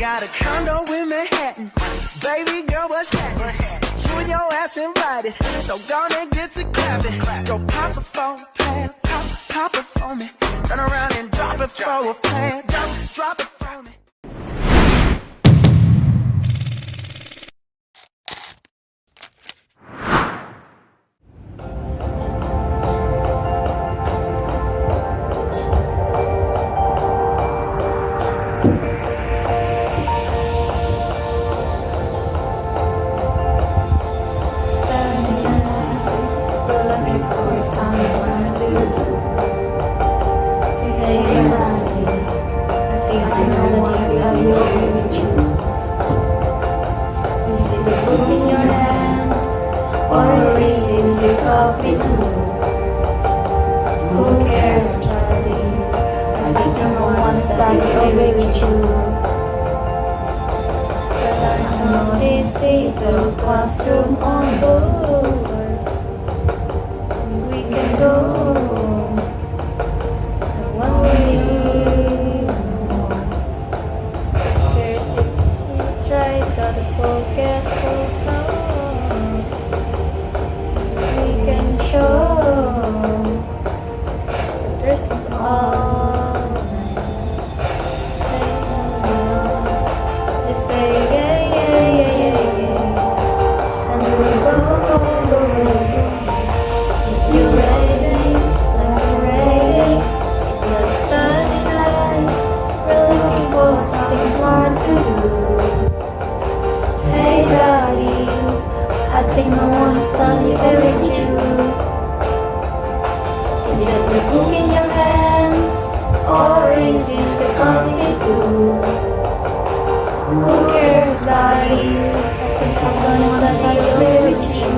got a condo in Manhattan. Baby girl, what's happening? You and your ass invited, so gonna get to clapping. Go pop it for a plan, pop it for me. Turn around and drop it for a plan, drop it for me. Who cares for study? I think I wanna study away with you. But I know this little classroom on board. We can go. What we There's the try to forget for we can show. This is all. They say yeah, yeah, yeah, yeah, yeah. And we'll go, go, go, go, go. If you're ready, like I'm ready. It's just Sunday night. We're looking for something smart to do. Hey buddy, I think I wanna study with you. Is it the book in your hands, or is it the coffee too? Who cares, buddy? I think I wanna study with you.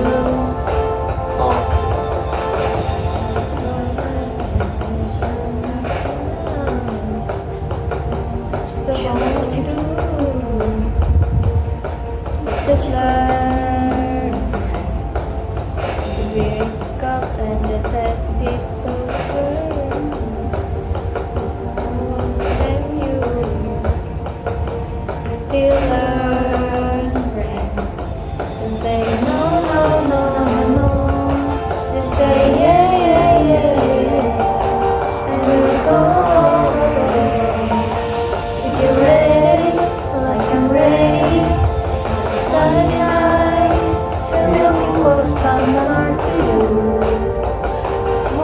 So what would you do? Just learn to wake up and the test is over. Then you still learn, friend. Don't say no, no, no, no, no. Just say yeah, yeah, yeah, yeah. And we'll go, go, go, go. If you're ready, like I'm ready. Sunday night, we're looking for someone to do.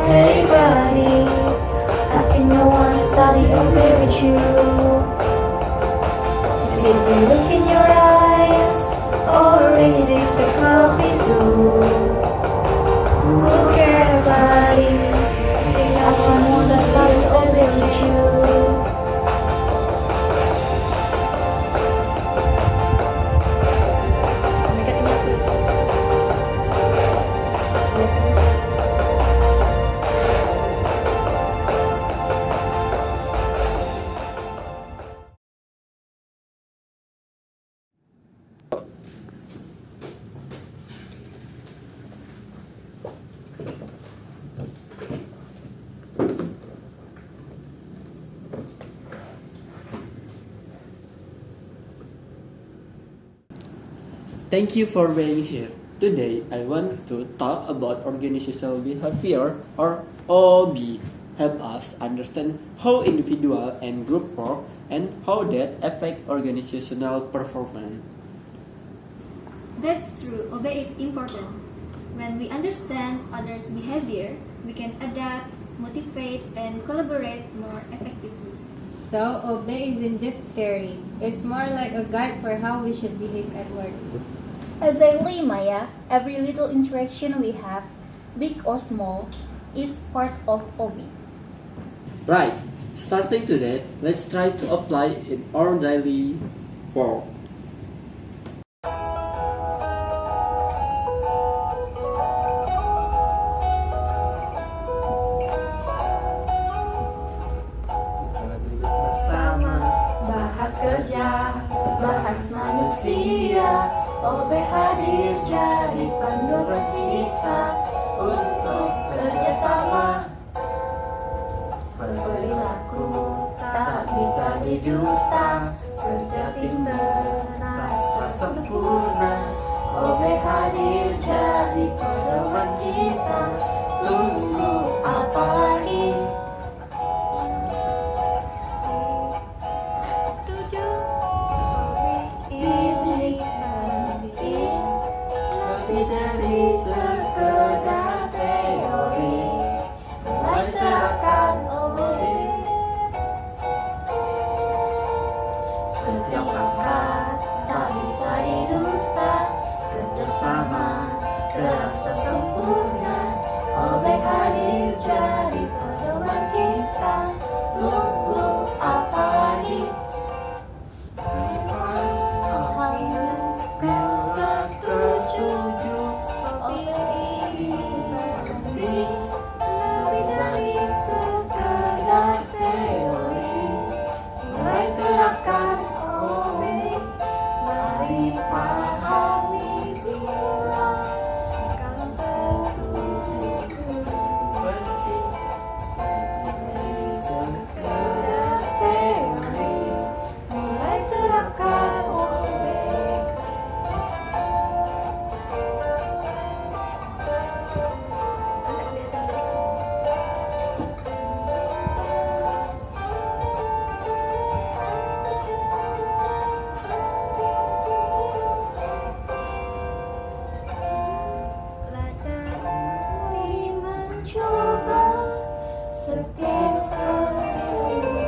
Hey buddy, I think I wanna study away with you. Is it the look in your eyes, or is it the coffee too? Who cares, buddy? I think I wanna study away with you. Thank you for being here. Today, I want to talk about organizational behavior, or OB. Help us understand how individual and group work and how that affect organizational performance. That's true. Obey is important. When we understand others' behavior, we can adapt, motivate, and collaborate more effectively. So, obey isn't just theory. It's more like a guide for how we should behave at work. Exactly, Maya. Every little interaction we have, big or small, is part of OB. Right. Starting today, let's try to apply in our daily work. Bahas kerja, bahas manusia. OB hadir jadi panduan kita untuk kerjasama. Perilaku tak bisa didusta, kerja tim berasa sempurna. OBH jadi pedoman kita. Tunggu apa lagi? Tujuh ini penting, lebih dari sekedar teori. Mulai terapkan OBH. Setiap langkah tak bisa didusta. Kerjasama terasa sempurna. OBH jadi pedoman kita. Tunggu apa lagi? Kau setuju? OBH penting, lebih dari sekedar teori. Mulai terapkan OBH. Mari pahami bila kau setuju. Penting Sekedar teori. Mulai terapkan OBH. Belajar mari mencoba setiap perilaku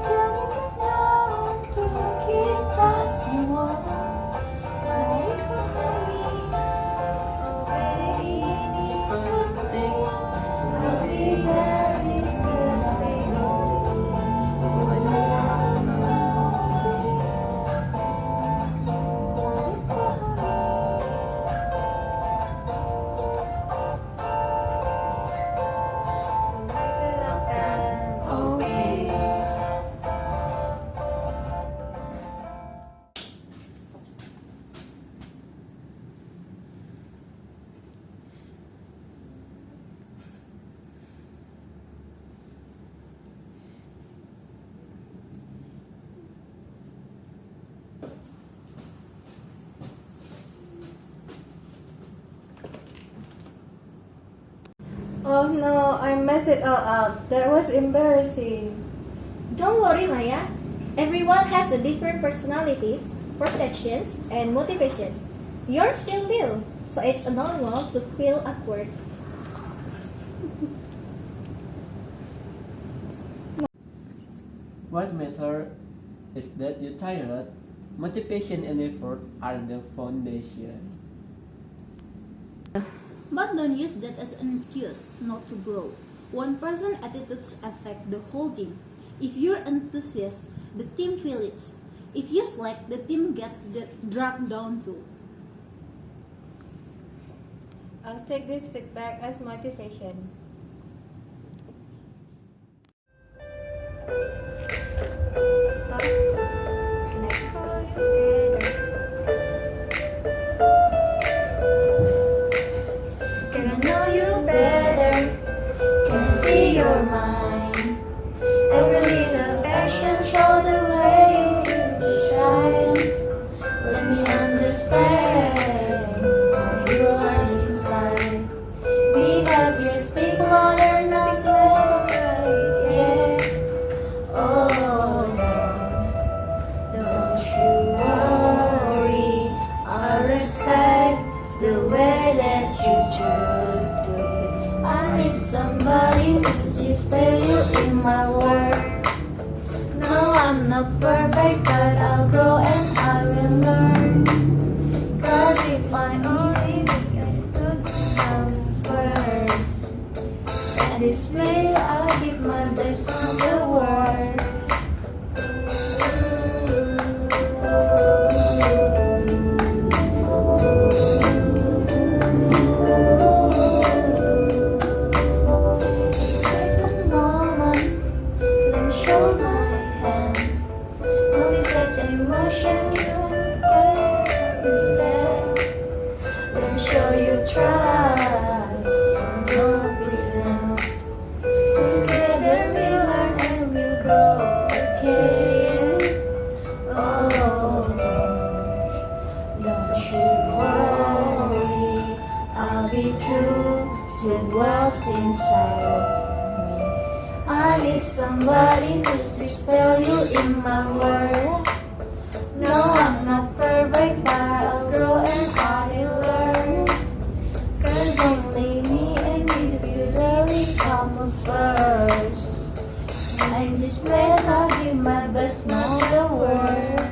jadi benda untuk kita semua. Mari pahami OBH ini penting, lebih dari sekedar Oh no, I messed it all up. That was embarrassing. Don't worry, Maya. Everyone has a different personalities, perceptions, and motivations. You're still new, so it's normal to feel awkward. What matters is that you tired. Motivation and effort are the foundation. But don't use that as an excuse not to grow. One person's attitudes affect the whole team. If you're enthusiastic, the team feels it. If you slack, the team gets dragged down too. I'll take this feedback as motivation. Can I know you better? Can I see your mind? Every little action shows the way you shine. Let me understand how you are inside. Behavior speak louder, not louder. Yeah. Oh, don't you worry. I respect the way that you choose to be. I need somebody who sees value in my work. No, I'm not perfect, but I'll grow and I will learn. Cause if I only those comes first, at this place I'll give my best to the worst. Take a moment, let me show my hand. Motivate emotions you can understand. Let me show you trust, don't pretend. Together we'll learn and we'll grow, okay? I need somebody to see value in my world. No, I'm not perfect, but I'll grow and I'll learn. Cause only me and individually come first. And this place I'll give my best, know the words.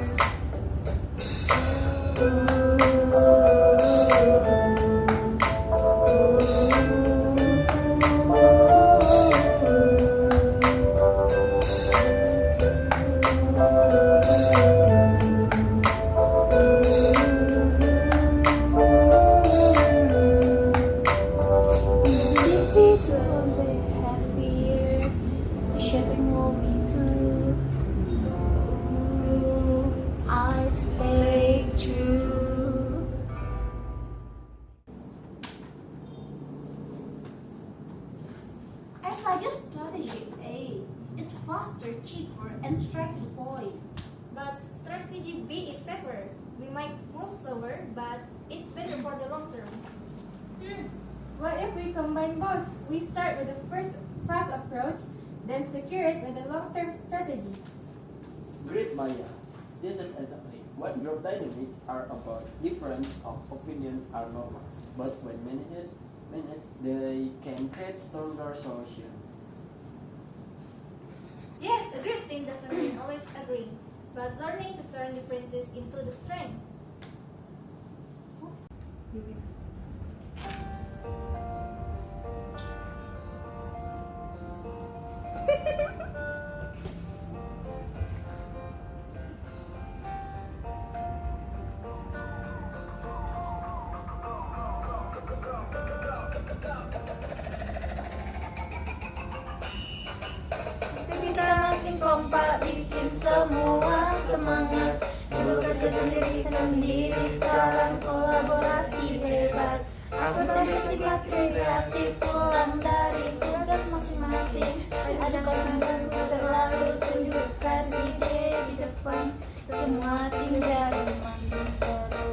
Individual behavior, shaping what we do. I stay true. I suggest strategy A. It's faster, cheaper, and straight to the point. But strategy B is safer. We might move slower, but it's better for the long term. What if we combine both? We start with the first fast approach, then secure it with a long-term strategy. Great, Maya. This is exactly what group dynamics are about. Difference of opinion are normal, but when managed, they can create stronger solutions. Yes, a great team doesn't mean always agreeing, but learning to turn differences into the strength. Kita makin kompak, bikin semua semangat. Dulu kerja sendiri, sekarang kolaborasi hebat. Aku sampai juga kreatif, pulang dari tugas masing-masing. Ada yang baru terlalu tunjukkan ide di depan. Semua tim jadi makin seru.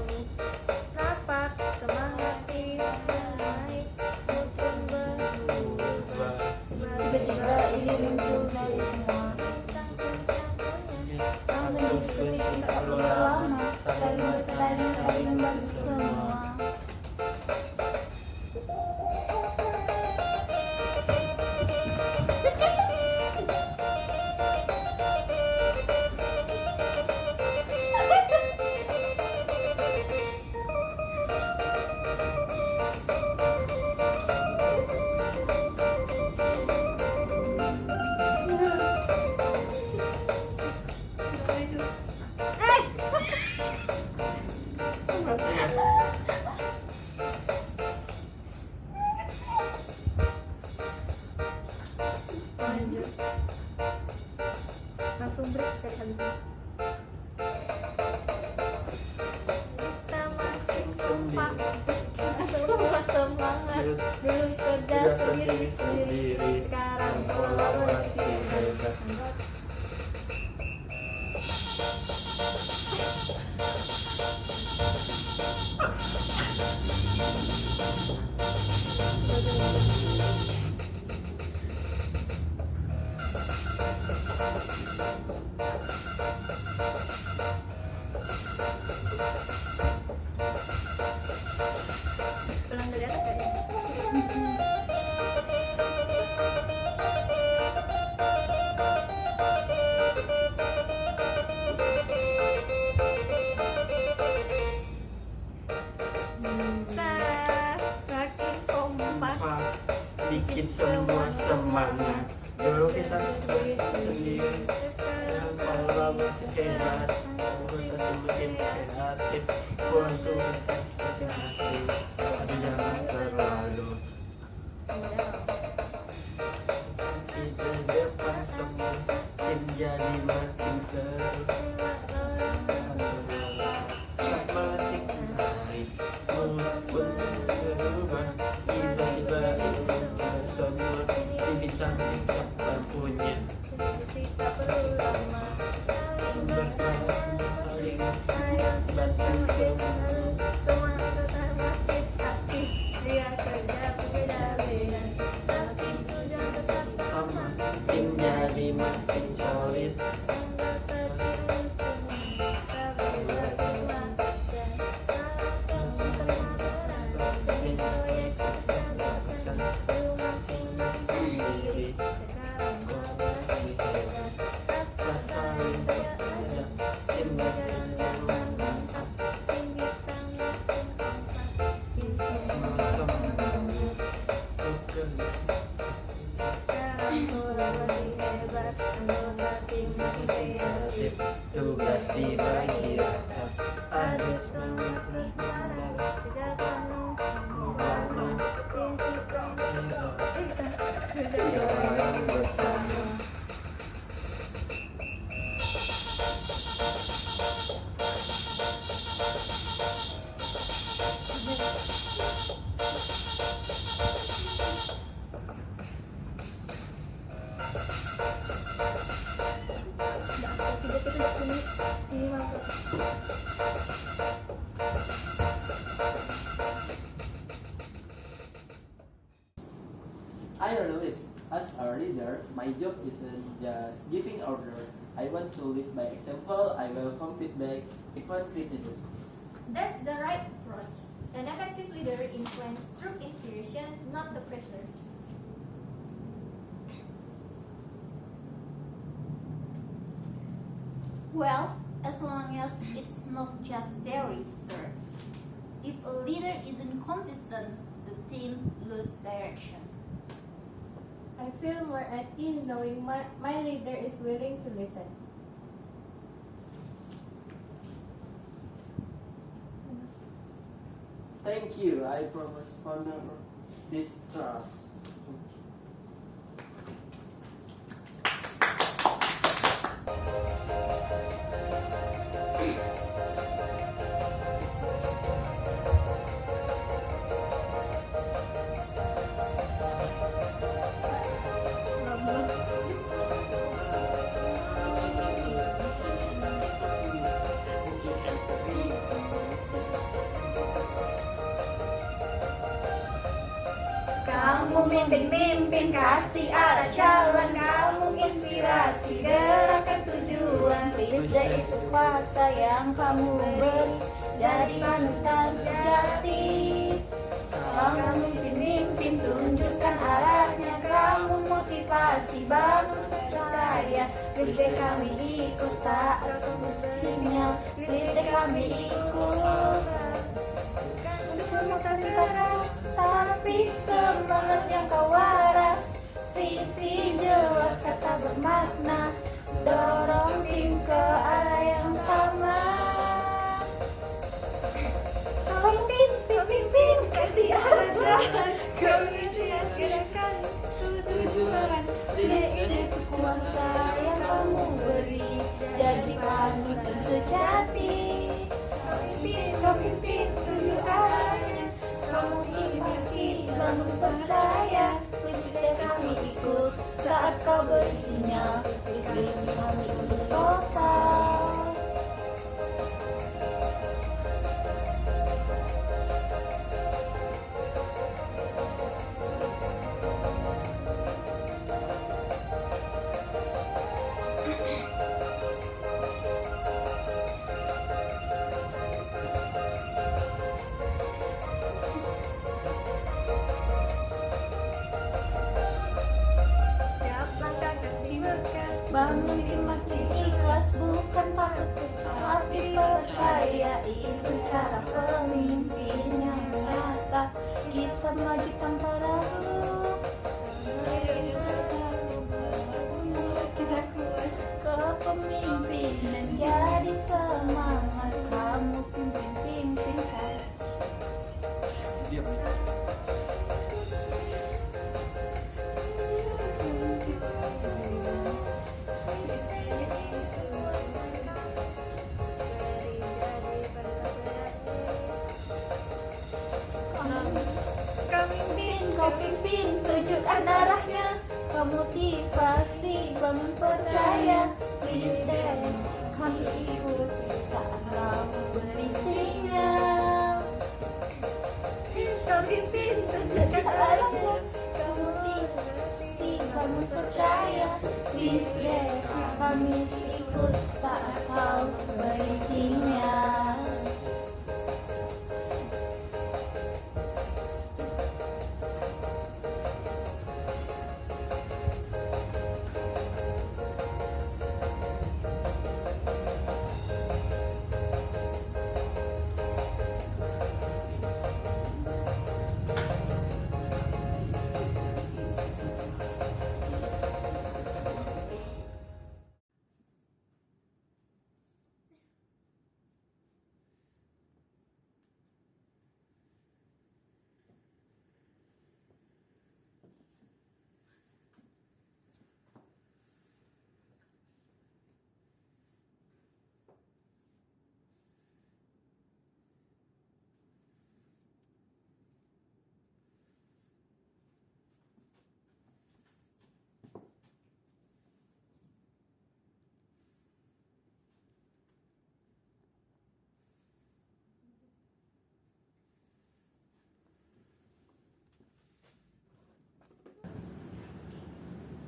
Rapat, semangat tim naik, muter berubah. Tiba-tiba ini muncul dari semua. Langsung diskusi tak perlu lama. Saling bertanya, saling membantu semua. Langsung break sekali habis ini. Kita masing sumpah, semua semangat. Dulu kerja sendiri, sekarang kolaborasi hebat. Pulang dari atas kayaknya. Kita makin kompak, Bikin semua semangat. Dulu kita sendiri, sekarang kolaborasi hebat. Kita bikin kreatif, untuk masing-masing. Tapi jangan terlalu di depan semua tim jadi makin seru. Makin naik, berubah. Tiba-tiba itu semua di bintang-bintang punya. kita perlu lama. Saling bertanya, Saling bantu bantu semua. semua. Semua tetap makin aktif. Dia kerja berbeda-beda, tapi tujuan tetap sama. Timnya makin solid. Tugas dibagi rata, ada semangat terus berjalan bersama. I realize as a leader, my job isn't just giving order. I want to lead by example. I welcome feedback, even criticism. That's the right approach. An effective leader influences through inspiration, not the pressure. Well, as long as it's not just theory, sir. If a leader isn't consistent, the team loses direction. I feel more at ease knowing my leader is willing to listen. Thank you. I promise honor this trust. Kamu mimpin, kasih arah jalan. Kamu inspirasi, gerakan tujuan. Please deh itu kuasa yang kamu beri, jadi panutan sejati. Kamu mimpin, tunjukkan arahnya. Kamu motivasi, bangun percaya. Please deh kami ikut saat kamu sinyal. Please deh kami ikut. Cuma tapi keras, tapi semangat yang kau waras. Visi jelas, kata bermakna, dorong tim ke arah yang sama. Kau pimpin, kasih arah jalan. Kau inspirasi, gerakan tujuan. Please itu kuasa yang kamu beri, jadi panutan sejati. Kau pimpin, tunjuk arahnya. Kamu motivasi, bangun percaya. Please deh kami ikut saat kau beri sinyal. Please deh kami ikut total. Bangun tim makin ikhlas, bukan takut tapi percaya. Itu cara pemimpin yang nyata. Kita maju tanpa ragu. Kepemimpinan jadi semangat. Kamu pimpin kasih. Kau pimpin, tunjukkan arahnya. Kau motivasi, bangun percaya. Please deh kami ikut saat kamu beri sinyal. Kau pimpin, tunjukkan arahnya. Kau motivasi, bangun percaya. Please deh kami ikut saat kau berisinya.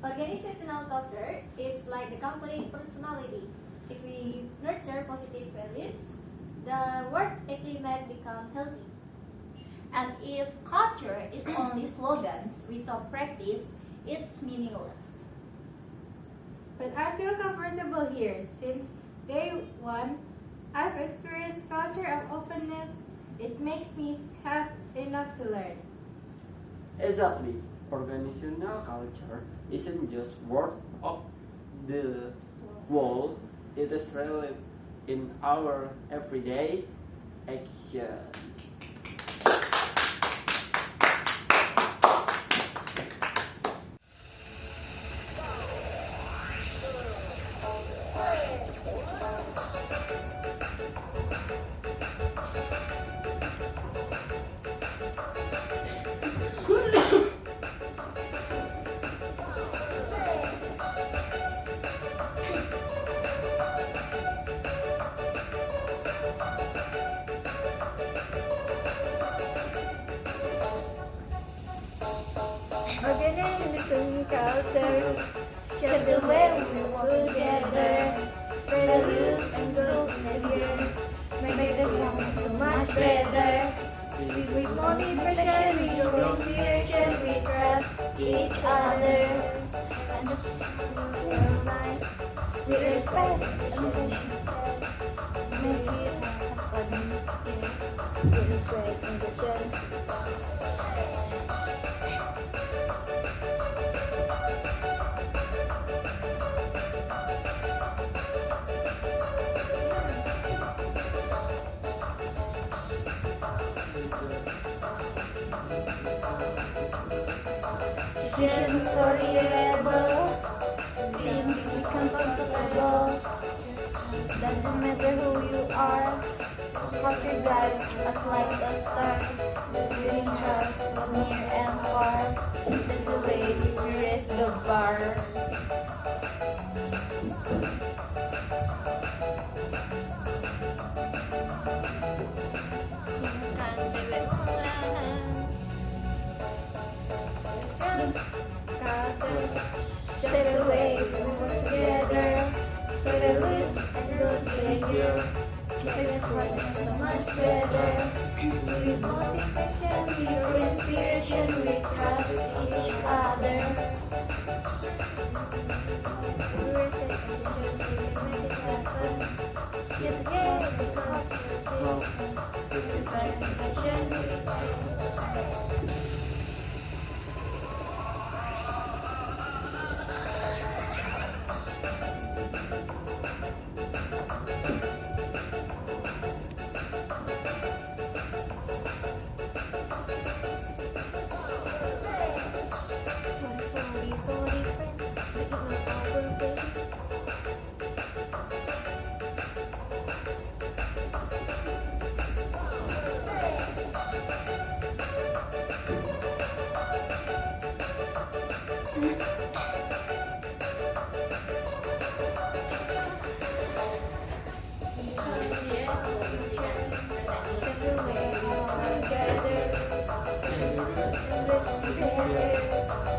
Organizational culture is like the company personality. If we nurture positive values, the work climate become healthy. And if culture is only slogans without practice, it's meaningless. But I feel comfortable here since day one. I've experienced culture of openness. It makes me have enough to learn. Exactly. Organizational culture isn't just word of the wall, it is really in our everyday action. Organization culture shape the way we work together. Values and good behavior make the moment so much better. With motivation, we grow inspiration, we trust each other. And the life with respect and make it happen. With respect and passion. Decisions so reliable, dreams become comfortable. Doesn't matter who you are, culture guides us like a star. Building trust from near and far. That's the way we raise the bar. Shape the way we work together. Values and good behavior make it happen so much better. With motivation, we grow inspiration, we trust each other. We respect and make it happen. Yet again, the culture is respect and passion.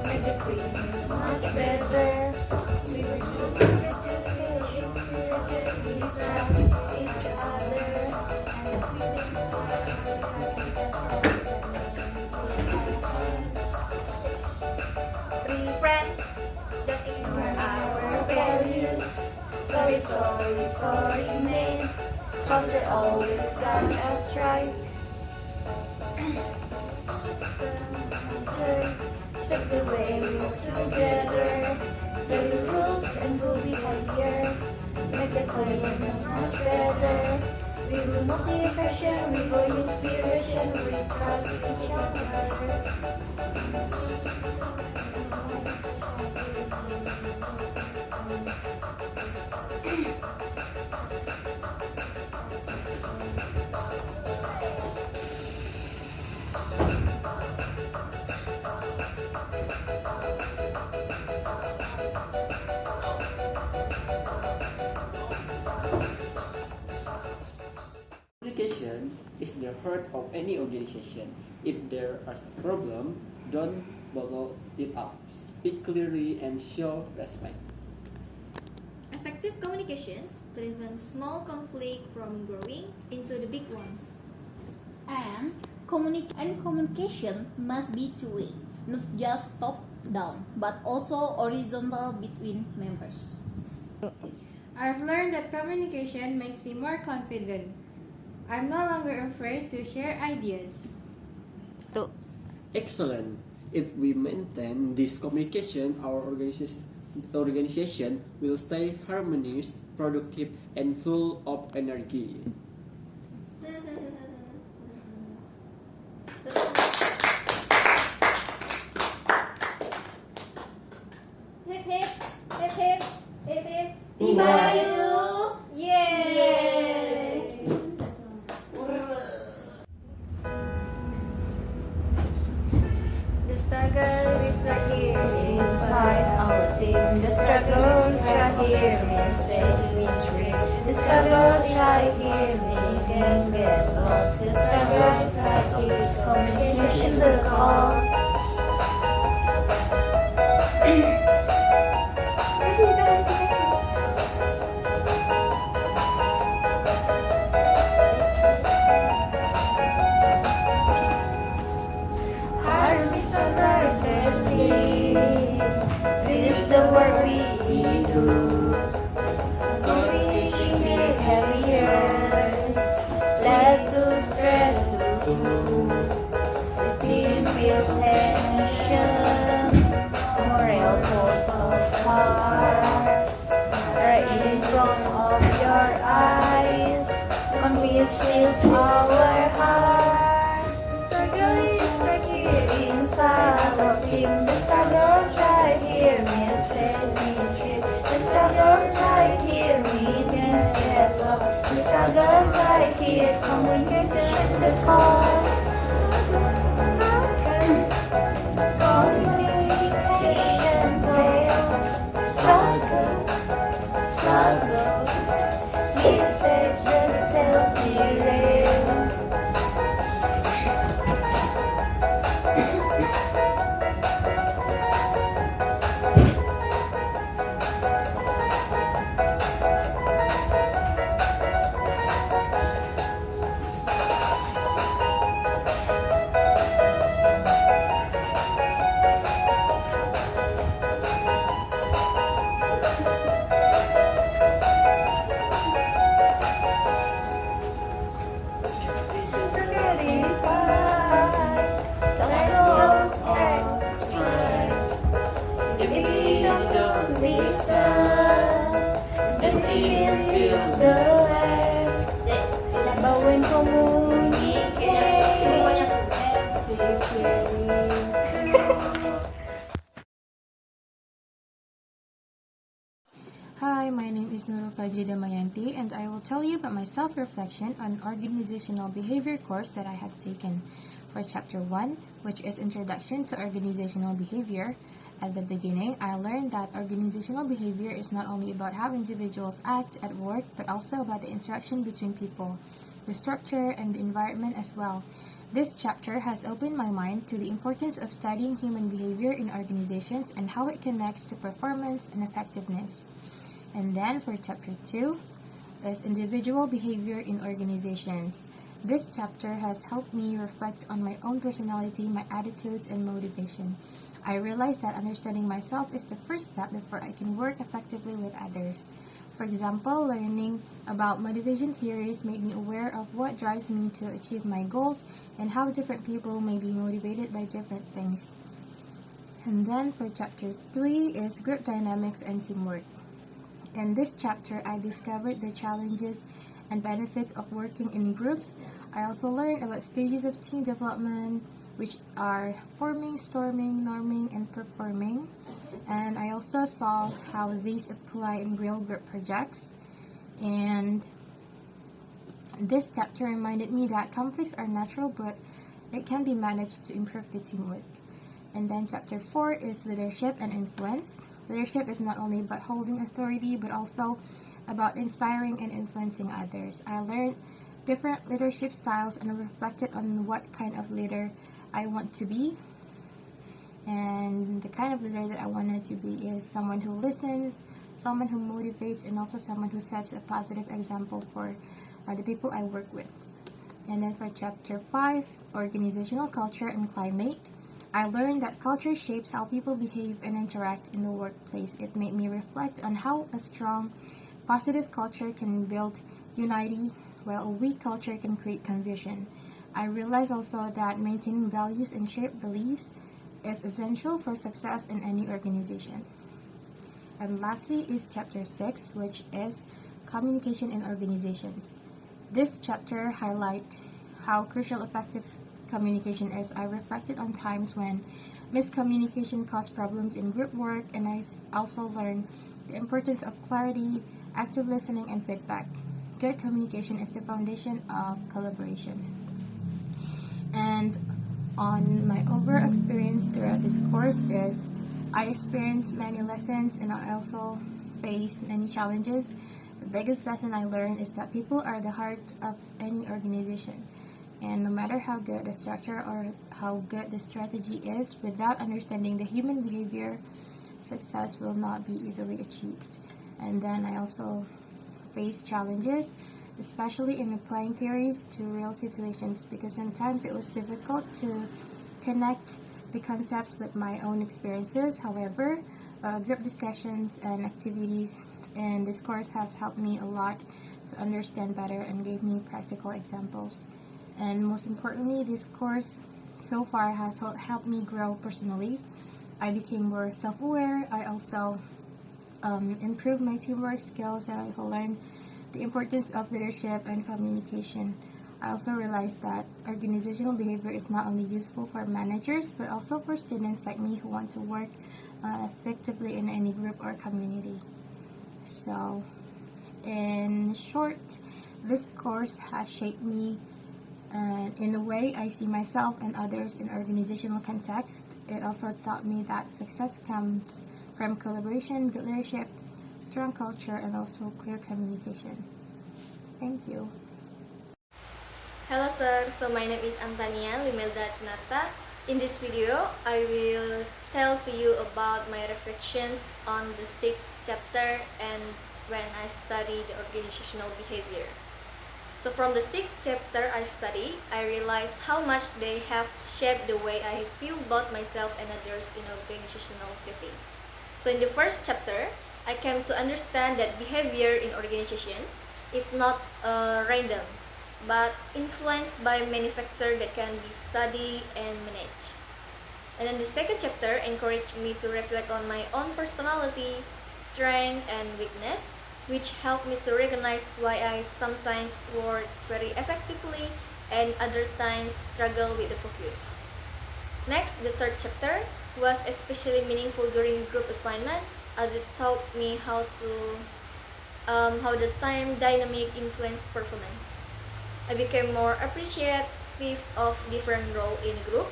Make the dreams much better. We sorry, man. Culture always got us right. Check the way we work together. Play the rules and go behavior. Make the clients much better. We will motivation, we will inspiration, we trust each other. Communication is the heart of any organization. If there is a problem, don't bottle it up. Speak clearly and show respect. Effective communications prevent small conflict from growing into the big ones. And communication must be two-way, not just top-down, but also horizontal between members. I've learned that communication makes me more confident. I'm no longer afraid to share ideas. Excellent. If we maintain this communication, our organization will stay harmonious, productive, and full of energy. Hip hip, hip hip, hip hip. Tibadayu! Yay! The struggle is right here inside our team. The struggle is right here, it's real. The struggle is right here, we can get lost. The struggle is right here, communication the cause. This is the work we do. Competition make heavy years, led to stress too. The team feels tension, morale falls hard. Right in front of your eyes, confidence fills our heart. The struggle is right here inside our team. The struggle's right here, mystery. The struggle's right here, we didn't get lost. The struggle's right here, communication the cause. Communication fails. Struggle. It says the details derail. Hi, my name is Nurul Fajri Damayanti, and I will tell you about my self-reflection on organizational behavior course that I have taken. For Chapter 1, which is Introduction to Organizational Behavior, at the beginning, I learned that organizational behavior is not only about how individuals act at work, but also about the interaction between people, the structure, and the environment as well. This chapter has opened my mind to the importance of studying human behavior in organizations and how it connects to performance and effectiveness. And then for Chapter 2 is Individual Behavior in Organizations. This chapter has helped me reflect on my own personality, my attitudes, and motivation. I realized that understanding myself is the first step before I can work effectively with others. For example, learning about motivation theories made me aware of what drives me to achieve my goals and how different people may be motivated by different things. And then for chapter 3 is group dynamics and teamwork. In this chapter, I discovered the challenges and benefits of working in groups. I also learned about stages of team development, which are forming, storming, norming, and performing. And I also saw how these apply in real group projects. And this chapter reminded me that conflicts are natural, but it can be managed to improve the teamwork. And then chapter 4 is leadership and influence. Leadership is not only about holding authority, but also about inspiring and influencing others. I learned different leadership styles and reflected on what kind of leader I want to be. And the kind of leader that I wanted to be is someone who listens, someone who motivates, and also someone who sets a positive example for the people I work with. And then for chapter 5, organizational culture and climate, I learned that culture shapes how people behave and interact in the workplace. It made me reflect on how a strong, positive culture can build unity, while a weak culture can create confusion. I realized also that maintaining values and shared beliefs is essential for success in any organization. And lastly is chapter 6, which is communication in organizations. This chapter highlights how crucial effective communication is. I reflected on times when miscommunication caused problems in group work, and I also learned the importance of clarity, active listening, and feedback. Good communication is the foundation of collaboration. And on my overall experience throughout this course is I experienced many lessons and I also faced many challenges. The biggest lesson I learned is that people are the heart of any organization. And no matter how good the structure or how good the strategy is, without understanding the human behavior, success will not be easily achieved. And then I also faced challenges, especially in applying theories to real situations, because sometimes it was difficult to connect the concepts with my own experiences. However, group discussions and activities in this course has helped me a lot to understand better and gave me practical examples. And most importantly, this course so far has helped me grow personally. I became more self-aware. I also improved my teamwork skills, and I also learned the importance of leadership and communication. I also realized that organizational behavior is not only useful for managers, but also for students like me who want to work effectively in any group or community. So, in short, this course has shaped me in the way I see myself and others in organizational context. It also taught me that success comes from collaboration, good leadership, strong culture, and also clear communication. Thank you. Hello sir, so my name is Antania Limelda Chinata. In this video, I will tell to you about my reflections on the 6th chapter and when I study the organizational behavior. So from the 6th chapter I study, I realized how much they have shaped the way I feel about myself and others in organizational setting. So in the first chapter, I came to understand that behavior in organizations is not random, but influenced by many factors that can be studied and managed. And then the second chapter encouraged me to reflect on my own personality, strength, and weakness, which helped me to recognize why I sometimes work very effectively and other times struggle with the focus. Next, the third chapter was especially meaningful during group assignment, as it taught me how the time dynamic influence performance. I became more appreciative of different roles in a group,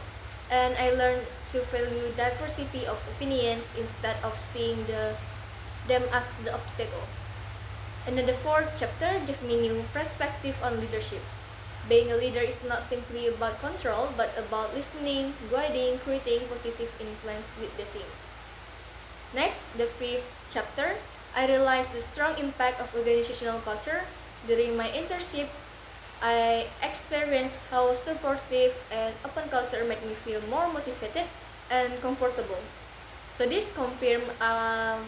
and I learned to value diversity of opinions instead of seeing them as the obstacle. And then the fourth chapter gave me new perspective on leadership. Being a leader is not simply about control, but about listening, guiding, creating positive influence with the team. Next, the fifth chapter, I realized the strong impact of organizational culture. During my internship, I experienced how supportive and open culture made me feel more motivated and comfortable. So this confirmed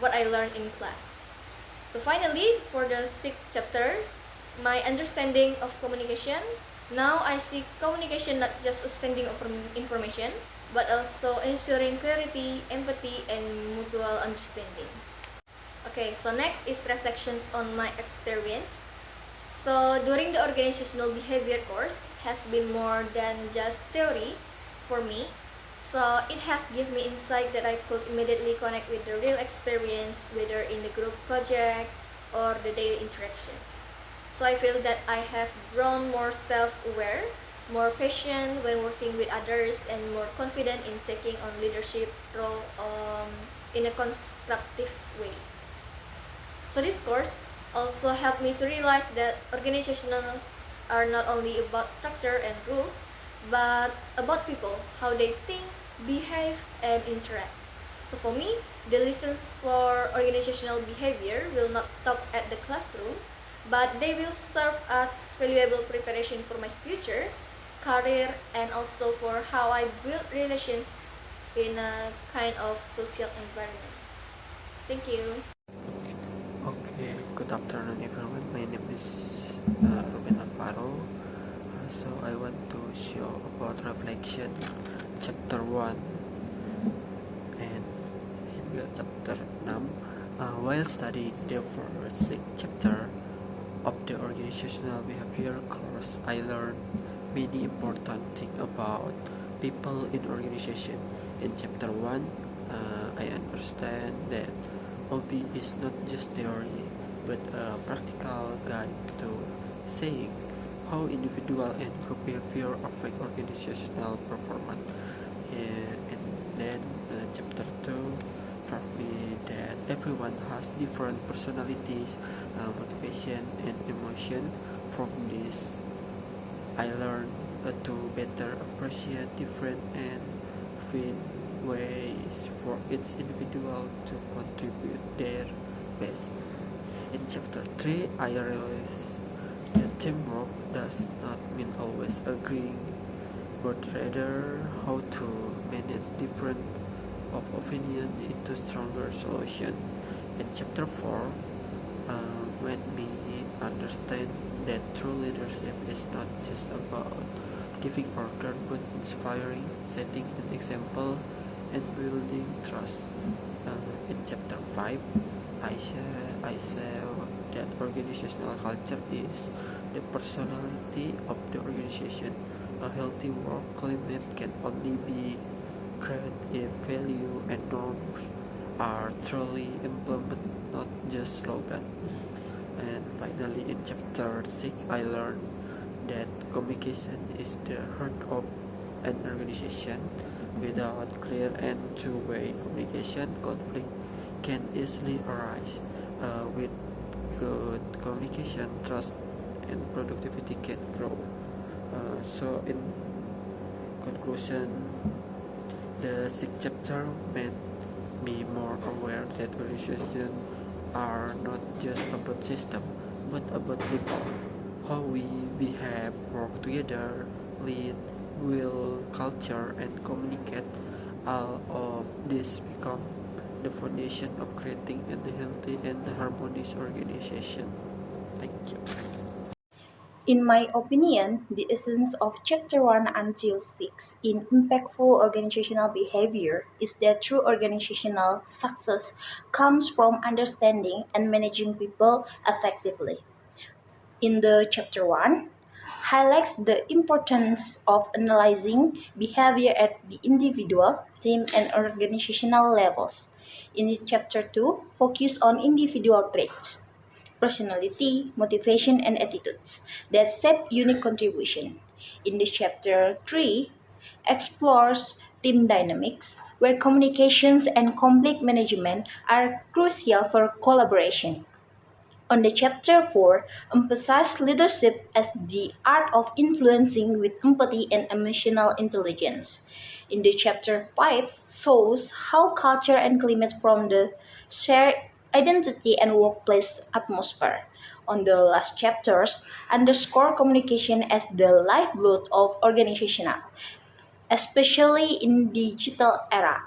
what I learned in class. So finally, for the sixth chapter, my understanding of communication. Now I see communication not just sending of information, but also ensuring clarity, empathy, and mutual understanding. Okay, so next is reflections on my experience. So during the organizational behavior course has been more than just theory for me. So it has given me insight that I could immediately connect with the real experience, whether in the group project or the daily interactions. So I feel that I have grown more self-aware, more patient when working with others, and more confident in taking on leadership role in a constructive way. So this course also helped me to realize that organizational are not only about structure and rules, but about people, how they think, behave, and interact. So for me, the lessons for organizational behavior will not stop at the classroom, but they will serve as valuable preparation for my future, career, and also for how I build relations in a kind of social environment. Thank you. Okay, good afternoon everyone. My name is Ruben Alvaro. So I want to show about reflection chapter 1 and in chapter 6. While studying the first 6 chapter of the organizational behavior course, I learned many important things about people in organization. In chapter 1, I understand that OB is not just theory, but a practical guide to saying how individual and group behavior affect organizational performance. And then chapter 2 taught me that everyone has different personalities, motivation, and emotion. From this, I learned to better appreciate different and find ways for each individual to contribute their best. In chapter 3, I realized that teamwork does not mean always agreeing, but rather how to manage different of opinion into stronger solution. In chapter 4, made me understand that true leadership is not just about giving order but inspiring, setting an example, and building trust. In chapter 5, I saw that organizational culture is the personality of the organization. A healthy work climate can only be created if value and norms are truly implemented, not just slogan. And finally, in chapter 6, I learned that communication is the heart of an organization. Without clear and two-way communication, conflict can easily arise. With good communication, trust and productivity can grow. So, in conclusion, the sixth chapter made me more aware that organizations are not just about system, but about people. How we behave, work together, lead, will, culture, and communicate. All of this become the foundation of creating a healthy and harmonious organization. Thank you. In my opinion, the essence of chapter 1 until 6 in impactful organizational behavior is that true organizational success comes from understanding and managing people effectively. In the chapter 1 highlights the importance of analyzing behavior at the individual, team, and organizational levels. In chapter 2 focus on individual traits, personality, motivation, and attitudes that shape unique contribution. In the chapter 3 explores team dynamics where communications and conflict management are crucial for collaboration. On the chapter 4, emphasizes leadership as the art of influencing with empathy and emotional intelligence. In the chapter 5, shows how culture and climate from the shared identity and workplace atmosphere. On the last chapters, underscore communication as the lifeblood of organizational, especially in digital era.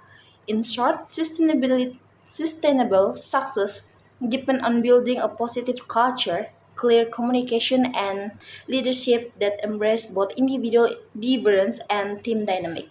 In short, sustainable success depend on building a positive culture, clear communication, and leadership that embrace both individual difference and team dynamic.